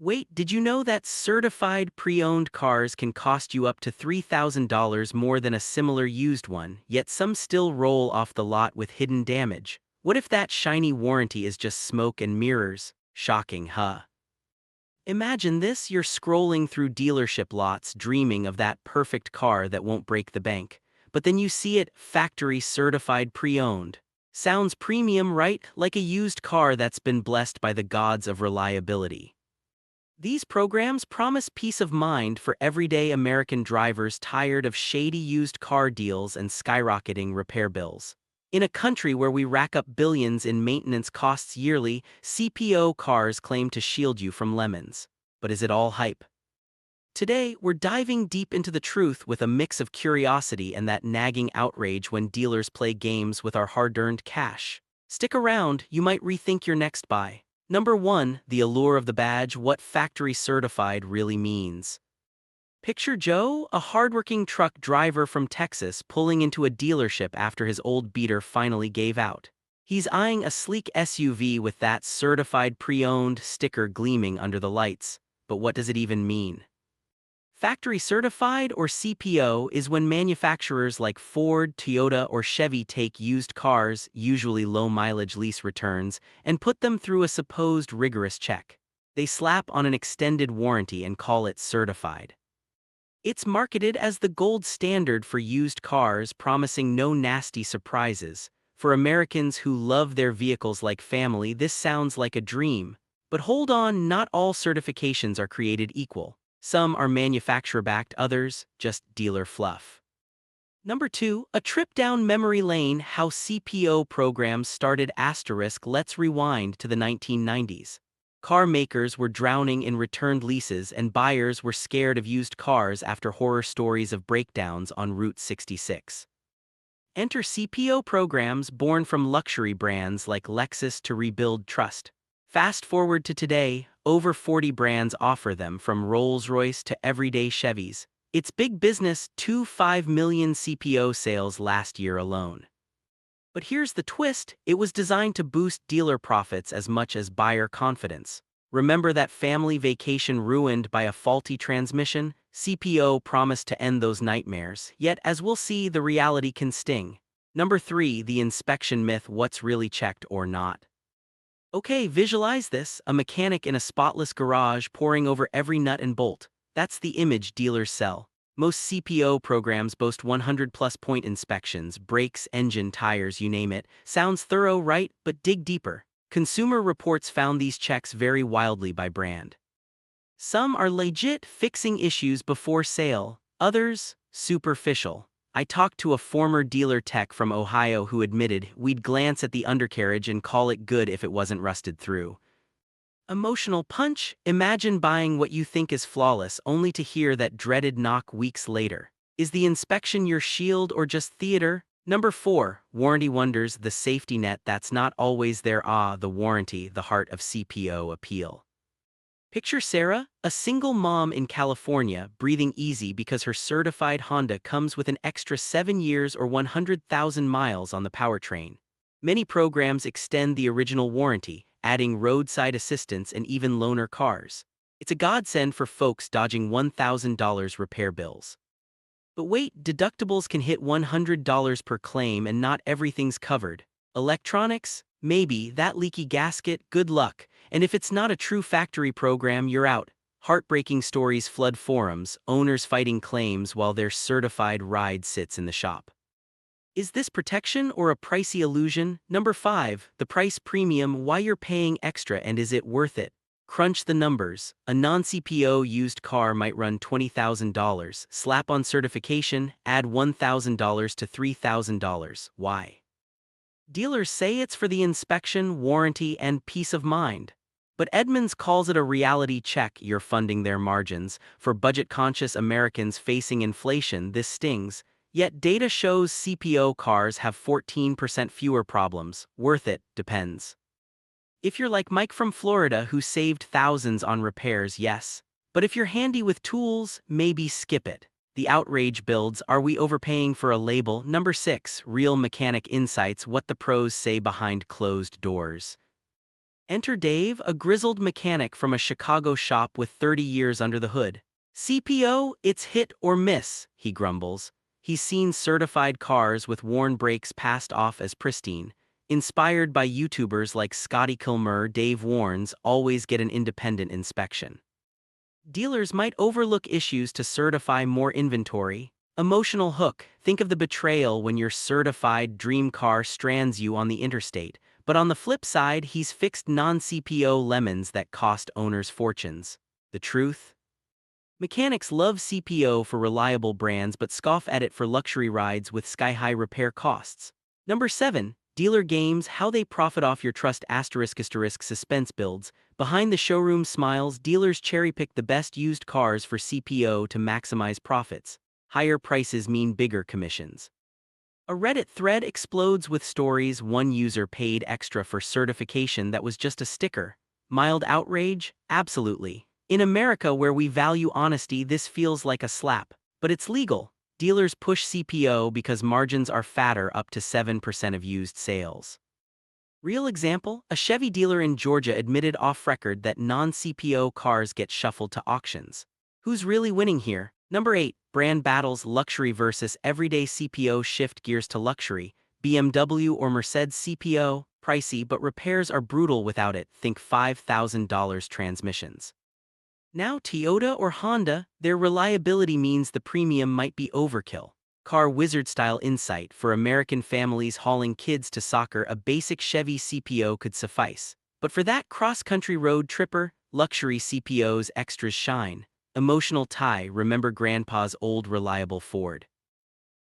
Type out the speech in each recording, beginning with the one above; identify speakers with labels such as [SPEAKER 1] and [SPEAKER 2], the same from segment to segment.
[SPEAKER 1] Wait, did you know that certified pre-owned cars can cost you up to $3,000 more than a similar used one, yet some still roll off the lot with hidden damage? What if that shiny warranty is just smoke and mirrors? Shocking, huh? Imagine this, you're scrolling through dealership lots dreaming of that perfect car that won't break the bank. But then you see it factory certified pre-owned. Sounds premium, right? Like a used car that's been blessed by the gods of reliability. These programs promise peace of mind for everyday American drivers tired of shady used car deals and skyrocketing repair bills. In a country where we rack up billions in maintenance costs yearly, CPO cars claim to shield you from lemons. But is it all hype? Today, we're diving deep into the truth with a mix of curiosity and that nagging outrage when dealers play games with our hard-earned cash. Stick around, you might rethink your next buy. Number 1. The allure of the badge, what factory certified really means. Picture Joe, a hardworking truck driver from Texas pulling into a dealership after his old beater finally gave out. He's eyeing a sleek SUV with that certified pre-owned sticker gleaming under the lights. But what does it even mean? Factory certified, or CPO, is when manufacturers like Ford, Toyota, or Chevy take used cars, usually low-mileage lease returns, and put them through a supposed rigorous check. They slap on an extended warranty and call it certified. It's marketed as the gold standard for used cars, promising no nasty surprises. For Americans who love their vehicles like family, this sounds like a dream. But hold on, not all certifications are created equal. Some are manufacturer-backed, others just dealer fluff. Number 2, a trip down memory lane, how CPO programs started. Let's rewind to the 1990s. Car makers were drowning in returned leases and buyers were scared of used cars after horror stories of breakdowns on Route 66. Enter CPO programs born from luxury brands like Lexus to rebuild trust. Fast forward to today, over 40 brands offer them, from Rolls-Royce to everyday Chevys. It's big business, 2.5 million CPO sales last year alone. But here's the twist, it was designed to boost dealer profits as much as buyer confidence. Remember that family vacation ruined by a faulty transmission? CPO promised to end those nightmares, yet as we'll see, the reality can sting. Number 3, the inspection myth, what's really checked or not. Okay, visualize this, a mechanic in a spotless garage poring over every nut and bolt. That's the image dealers sell. Most CPO programs boast 100-plus point inspections, brakes, engine, tires, you name it. Sounds thorough, right? But dig deeper. Consumer Reports found these checks vary wildly by brand. Some are legit, fixing issues before sale. Others, superficial. I talked to a former dealer tech from Ohio who admitted we'd glance at the undercarriage and call it good if it wasn't rusted through. Emotional punch? Imagine buying what you think is flawless only to hear that dreaded knock weeks later. Is the inspection your shield or just theater? Number 4, warranty wonders, the safety net that's not always there. The warranty, the heart of CPO appeal. Picture Sarah, a single mom in California, breathing easy because her certified Honda comes with an extra 7 years or 100,000 miles on the powertrain. Many programs extend the original warranty, adding roadside assistance and even loaner cars. It's a godsend for folks dodging $1,000 repair bills. But wait, deductibles can hit $100 per claim and not everything's covered. Electronics? Maybe. That leaky gasket? Good luck. And if it's not a true factory program, you're out. Heartbreaking stories flood forums, owners fighting claims while their certified ride sits in the shop. Is this protection or a pricey illusion? Number 5, the price premium, why you're paying extra and is it worth it? Crunch the numbers. A non-CPO used car might run $20,000. Slap on certification, add $1,000 to $3,000. Why? Dealers say it's for the inspection, warranty, and peace of mind. But Edmunds calls it a reality check. You're funding their margins. For budget-conscious Americans facing inflation, this stings. Yet data shows CPO cars have 14% fewer problems. Worth it, depends. If you're like Mike from Florida who saved thousands on repairs, yes. But if you're handy with tools, maybe skip it. The outrage builds, are we overpaying for a label? Number 6, real mechanic insights, what the pros say behind closed doors. Enter Dave, a grizzled mechanic from a Chicago shop with 30 years under the hood. CPO, it's hit or miss, he grumbles. He's seen certified cars with worn brakes passed off as pristine. Inspired by YouTubers like Scotty Kilmer, Dave warns, always get an independent inspection. Dealers might overlook issues to certify more inventory. Emotional hook. Think of the betrayal when your certified dream car strands you on the interstate. But on the flip side, he's fixed non-CPO lemons that cost owners fortunes. The truth? Mechanics love CPO for reliable brands but scoff at it for luxury rides with sky-high repair costs. Number 7. Dealer games, how they profit off your trust *** suspense builds. Behind the showroom smiles, dealers cherry-pick the best used cars for CPO to maximize profits. Higher prices mean bigger commissions. A Reddit thread explodes with stories. One user paid extra for certification that was just a sticker. Mild outrage? Absolutely. In America, where we value honesty, this feels like a slap. But it's legal. Dealers push CPO because margins are fatter, up to 7% of used sales. Real example, a Chevy dealer in Georgia admitted off-record that non-CPO cars get shuffled to auctions. Who's really winning here? Number 8. Brand battles, luxury versus everyday. CPO shift gears to luxury. BMW or Mercedes. CPO, pricey, but repairs are brutal without it. Think $5,000 transmissions. Now Toyota or Honda, their reliability means the premium might be overkill. Car Wizard-style insight. For American families hauling kids to soccer, a basic Chevy CPO could suffice. But for that cross-country road tripper, luxury CPO's extras shine. Emotional tie. Remember Grandpa's old reliable Ford.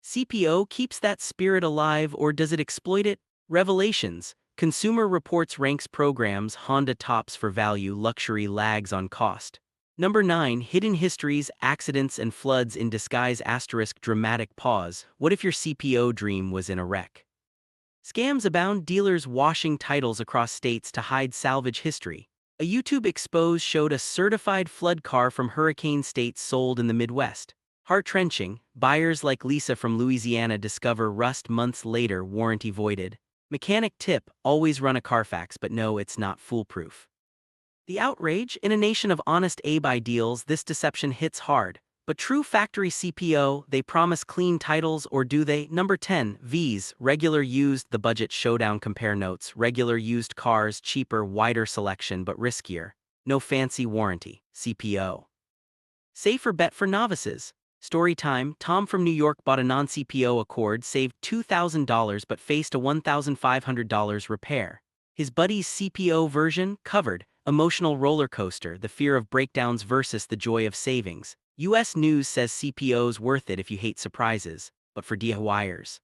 [SPEAKER 1] CPO keeps that spirit alive, or does it exploit it? Revelations. Consumer Reports ranks programs. Honda tops for value, luxury lags on cost. Number 9. Hidden histories, accidents and floods in disguise * dramatic pause. What if your CPO dream was in a wreck? Scams abound, dealers washing titles across states to hide salvage history. A YouTube expose showed a certified flood car from hurricane states sold in the Midwest. Heart-wrenching, buyers like Lisa from Louisiana discover rust months later, warranty voided. Mechanic tip, always run a Carfax, but no, it's not foolproof. The outrage, in a nation of honest buy deals, this deception hits hard. But true factory CPO, they promise clean titles, or do they? Number 10. V's, regular used, the budget showdown. Compare notes. Regular used cars, cheaper, wider selection but riskier. No fancy warranty. CPO. Safer bet for novices. Story time. Tom from New York bought a non-CPO Accord, saved $2,000 but faced a $1,500 repair. His buddy's CPO version, covered. Emotional roller coaster, the fear of breakdowns versus the joy of savings. US News says CPO's worth it if you hate surprises, but for DIYers.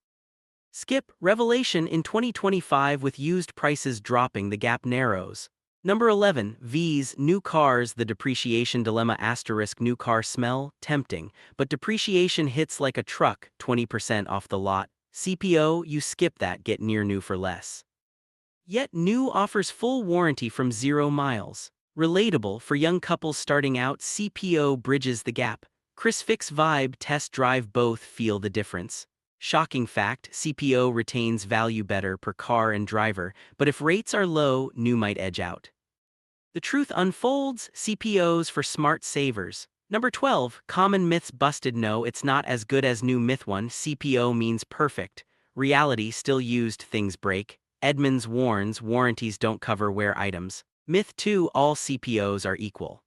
[SPEAKER 1] Skip, revelation in 2025 with used prices dropping, the gap narrows. Number 11. V's, new cars, the depreciation dilemma * new car smell, tempting, but depreciation hits like a truck, 20% off the lot. CPO, you skip that, get near new for less. Yet new offers full warranty from 0 miles. Relatable for young couples starting out, CPO bridges the gap. Chris Fix vibe, test drive both, feel the difference. Shocking fact, CPO retains value better per car and driver, but if rates are low, new might edge out. The truth unfolds, CPOs for smart savers. Number 12. Common myths busted. No, it's not as good as new. Myth 1. CPO means perfect. Reality, still used things break. Edmunds warns, warranties don't cover wear items. Myth 2. All CPOs are equal.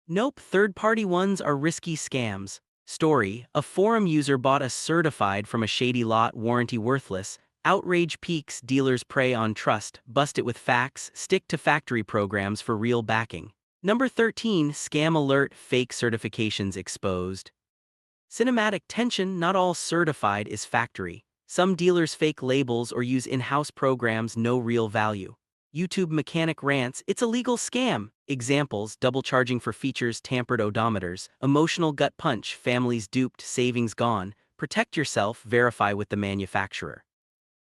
[SPEAKER 1] Nope, third-party ones are risky scams. Story, a forum user bought a certified from a shady lot, warranty worthless. Outrage peaks, dealers prey on trust, bust it with facts, stick to factory programs for real backing. Number 13. Scam alert, fake certifications exposed. Cinematic tension, not all certified is factory. Some dealers fake labels or use in-house programs, no real value. YouTube mechanic rants, it's a legal scam. Examples, double charging for features, tampered odometers. Emotional gut punch, families duped, savings gone. Protect yourself, verify with the manufacturer.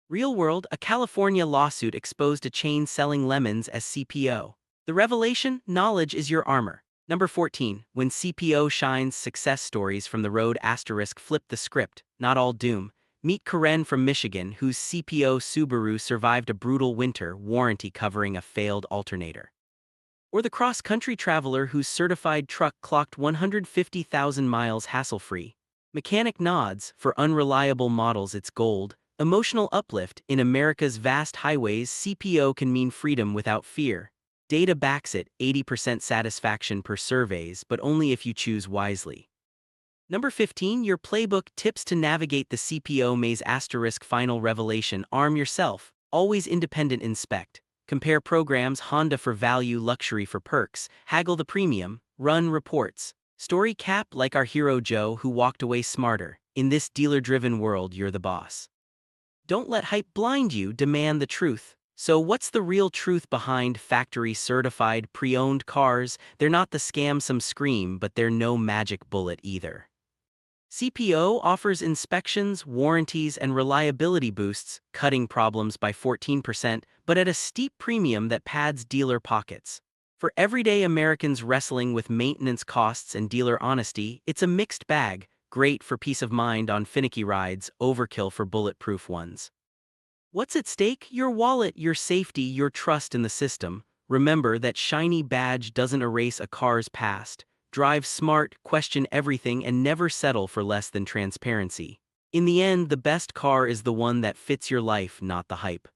[SPEAKER 1] Real world, a California lawsuit exposed a chain selling lemons as CPO. The revelation, knowledge is your armor. Number 14. When CPO shines, success stories from the road * flip the script, not all doom. Meet Karen from Michigan, whose CPO Subaru survived a brutal winter warranty covering a failed alternator. Or the cross-country traveler whose certified truck clocked 150,000 miles hassle-free. Mechanic nods, for unreliable models it's gold. Emotional uplift, in America's vast highways CPO can mean freedom without fear. Data backs it, 80% satisfaction per surveys, but only if you choose wisely. Number 15, your playbook tips to navigate the CPO maze asterisk final revelation. Arm yourself, always independent inspect. Compare programs, Honda for value, luxury for perks, haggle the premium, run reports. Story cap, like our hero Joe who walked away smarter. In this dealer-driven world, you're the boss. Don't let hype blind you, demand the truth. So what's the real truth behind factory-certified pre-owned cars? They're not the scam some scream, but they're no magic bullet either. CPO offers inspections, warranties, and reliability boosts, cutting problems by 14%, but at a steep premium that pads dealer pockets. For everyday Americans wrestling with maintenance costs and dealer honesty, it's a mixed bag, great for peace of mind on finicky rides, overkill for bulletproof ones. What's at stake? Your wallet, your safety, your trust in the system. Remember that shiny badge doesn't erase a car's past. Drive smart, question everything, and never settle for less than transparency. In the end, the best car is the one that fits your life, not the hype.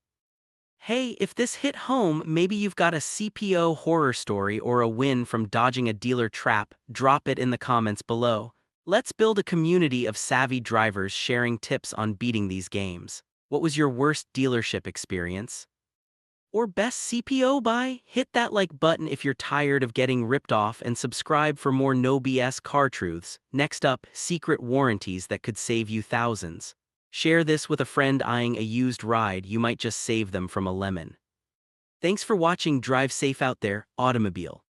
[SPEAKER 1] Hey, if this hit home, maybe you've got a CPO horror story or a win from dodging a dealer trap, drop it in the comments below. Let's build a community of savvy drivers sharing tips on beating these games. What was your worst dealership experience? Or best CPO buy? Hit that like button if you're tired of getting ripped off and subscribe for more no BS car truths. Next up, secret warranties that could save you thousands. Share this with a friend eyeing a used ride, you might just save them from a lemon. Thanks for watching. Drive safe out there, automobile.